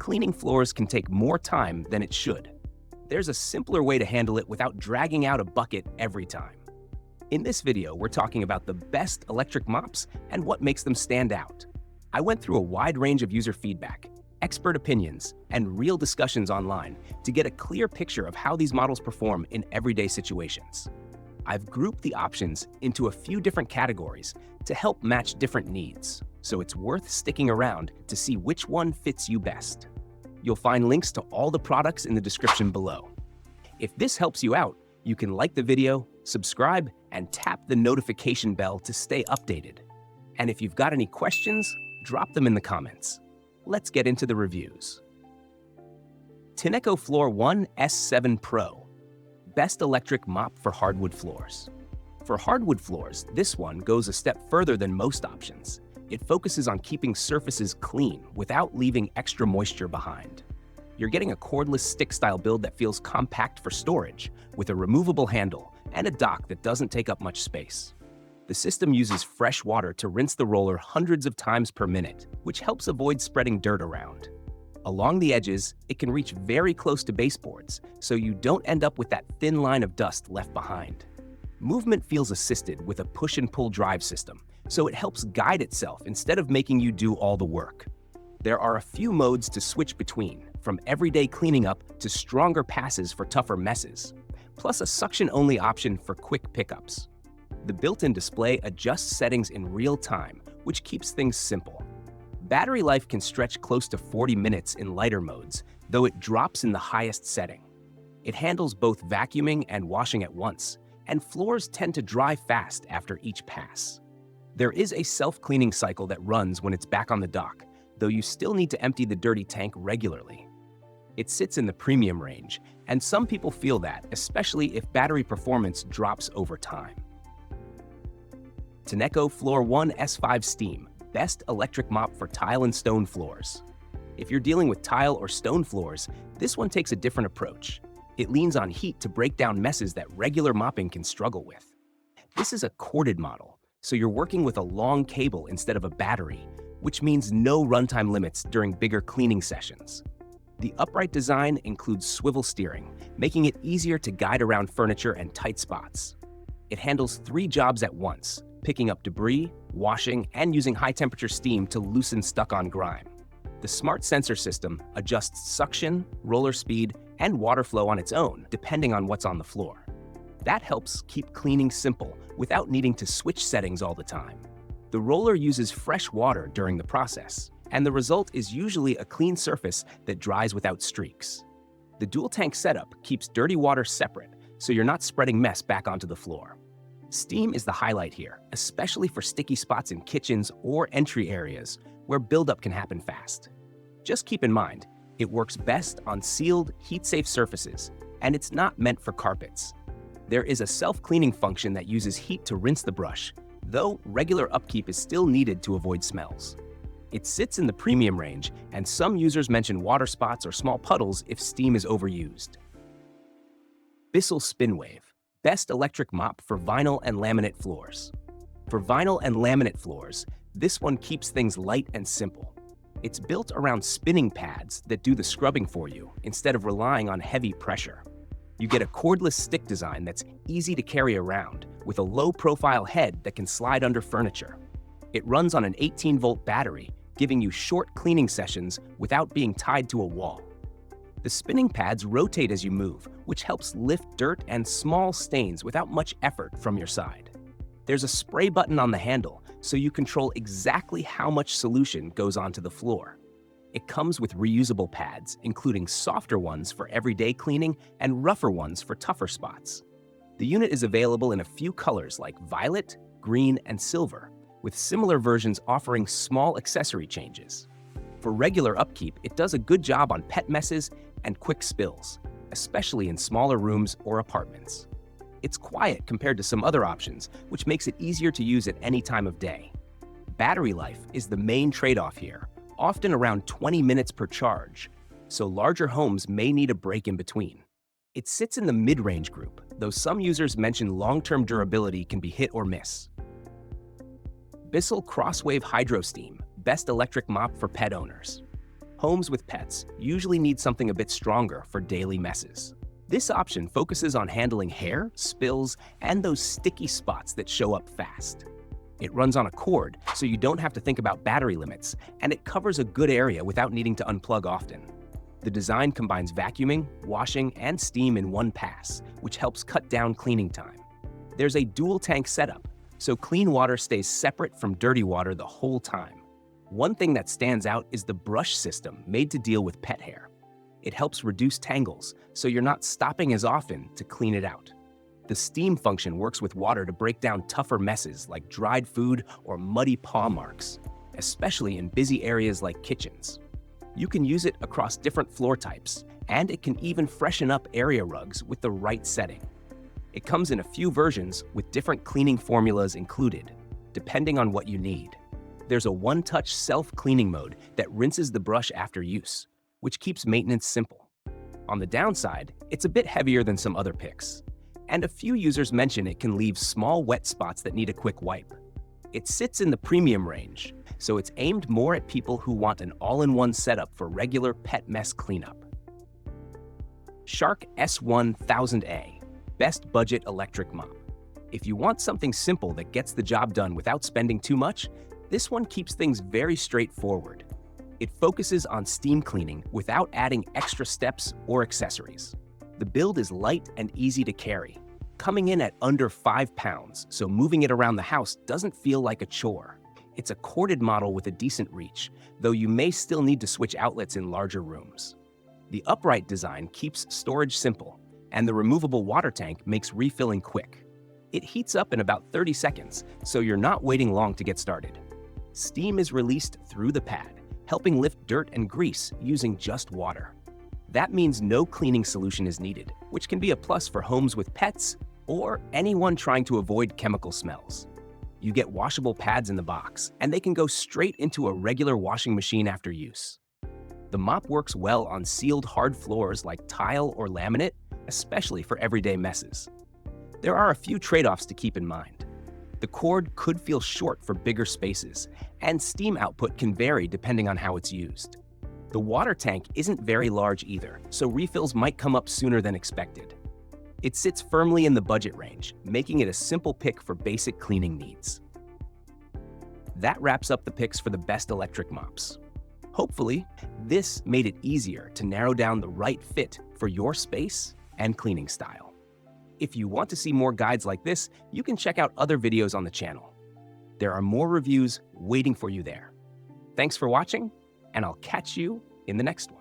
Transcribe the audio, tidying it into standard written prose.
cleaning floors can take more time than it should. There's a simpler way to handle it without dragging out a bucket every time. In this video, we're talking about the best electric mops and what makes them stand out. I went through a wide range of user feedback, expert opinions, and real discussions online to get a clear picture of how these models perform in everyday situations. I've grouped the options into a few different categories to help match different needs, so it's worth sticking around to see which one fits you best. You'll find links to all the products in the description below. If this helps you out, you can like the video, subscribe, and tap the notification bell to stay updated. And if you've got any questions, drop them in the comments. Let's get into the reviews. Tineco Floor 1 S7 Pro. Best electric mop for hardwood floors. For hardwood floors, this one goes a step further than most options. It focuses on keeping surfaces clean without leaving extra moisture behind. You're getting a cordless stick-style build that feels compact for storage, with a removable handle and a dock that doesn't take up much space. The system uses fresh water to rinse the roller hundreds of times per minute, which helps avoid spreading dirt around. Along the edges, it can reach very close to baseboards, so you don't end up with that thin line of dust left behind. Movement feels assisted with a push-and-pull drive system, so it helps guide itself instead of making you do all the work. There are a few modes to switch between, from everyday cleaning up to stronger passes for tougher messes, plus a suction-only option for quick pickups. The built-in display adjusts settings in real time, which keeps things simple. Battery life can stretch close to 40 minutes in lighter modes, though it drops in the highest setting. It handles both vacuuming and washing at once, and floors tend to dry fast after each pass. There is a self-cleaning cycle that runs when it's back on the dock, though you still need to empty the dirty tank regularly. It sits in the premium range, and some people feel that, especially if battery performance drops over time. Tineco Floor 1 S5 Steam. Best electric mop for tile and stone floors. If you're dealing with tile or stone floors, this one takes a different approach. It leans on heat to break down messes that regular mopping can struggle with. This is a corded model, so you're working with a long cable instead of a battery, which means no runtime limits during bigger cleaning sessions. The upright design includes swivel steering, making it easier to guide around furniture and tight spots. It handles 3 jobs at once, picking up debris, washing, and using high-temperature steam to loosen stuck-on grime. The smart sensor system adjusts suction, roller speed, and water flow on its own, depending on what's on the floor. That helps keep cleaning simple without needing to switch settings all the time. The roller uses fresh water during the process, and the result is usually a clean surface that dries without streaks. The dual-tank setup keeps dirty water separate, so you're not spreading mess back onto the floor. Steam is the highlight here, especially for sticky spots in kitchens or entry areas where buildup can happen fast. Just keep in mind, it works best on sealed, heat-safe surfaces, and it's not meant for carpets. There is a self-cleaning function that uses heat to rinse the brush, though regular upkeep is still needed to avoid smells. It sits in the premium range, and some users mention water spots or small puddles if steam is overused. Bissell Spinwave. Best electric mop for vinyl and laminate floors. For vinyl and laminate floors, this one keeps things light and simple. It's built around spinning pads that do the scrubbing for you instead of relying on heavy pressure. You get a cordless stick design that's easy to carry around with a low-profile head that can slide under furniture. It runs on an 18-volt battery, giving you short cleaning sessions without being tied to a wall. The spinning pads rotate as you move, which helps lift dirt and small stains without much effort from your side. There's a spray button on the handle, so you control exactly how much solution goes onto the floor. It comes with reusable pads, including softer ones for everyday cleaning and rougher ones for tougher spots. The unit is available in a few colors like violet, green, and silver, with similar versions offering small accessory changes. For regular upkeep, it does a good job on pet messes and quick spills, especially in smaller rooms or apartments. It's quiet compared to some other options, which makes it easier to use at any time of day. Battery life is the main trade-off here, often around 20 minutes per charge, so larger homes may need a break in between. It sits in the mid-range group, though some users mention long-term durability can be hit or miss. Bissell Crosswave Hydro Steam, best electric mop for pet owners. Homes with pets usually need something a bit stronger for daily messes. This option focuses on handling hair, spills, and those sticky spots that show up fast. It runs on a cord, so you don't have to think about battery limits, and it covers a good area without needing to unplug often. The design combines vacuuming, washing, and steam in one pass, which helps cut down cleaning time. There's a dual tank setup, so clean water stays separate from dirty water the whole time. One thing that stands out is the brush system made to deal with pet hair. It helps reduce tangles, so you're not stopping as often to clean it out. The steam function works with water to break down tougher messes like dried food or muddy paw marks, especially in busy areas like kitchens. You can use it across different floor types, and it can even freshen up area rugs with the right setting. It comes in a few versions with different cleaning formulas included, depending on what you need. There's a one-touch self-cleaning mode that rinses the brush after use, which keeps maintenance simple. On the downside, it's a bit heavier than some other picks, and a few users mention it can leave small wet spots that need a quick wipe. It sits in the premium range, so it's aimed more at people who want an all-in-one setup for regular pet mess cleanup. Shark S1000A, Best Budget Electric Mop. If you want something simple that gets the job done without spending too much, this one keeps things very straightforward. It focuses on steam cleaning without adding extra steps or accessories. The build is light and easy to carry, coming in at under 5 pounds, so moving it around the house doesn't feel like a chore. It's a corded model with a decent reach, though you may still need to switch outlets in larger rooms. The upright design keeps storage simple, and the removable water tank makes refilling quick. It heats up in about 30 seconds, so you're not waiting long to get started. Steam is released through the pad, helping lift dirt and grease using just water. That means no cleaning solution is needed, which can be a plus for homes with pets or anyone trying to avoid chemical smells. You get washable pads in the box, and they can go straight into a regular washing machine after use. The mop works well on sealed hard floors like tile or laminate, especially for everyday messes. There are a few trade-offs to keep in mind. The cord could feel short for bigger spaces, and steam output can vary depending on how it's used. The water tank isn't very large either, so refills might come up sooner than expected. It sits firmly in the budget range, making it a simple pick for basic cleaning needs. That wraps up the picks for the best electric mops. Hopefully, this made it easier to narrow down the right fit for your space and cleaning style. If you want to see more guides like this, you can check out other videos on the channel. There are more reviews waiting for you there. Thanks for watching, and I'll catch you in the next one.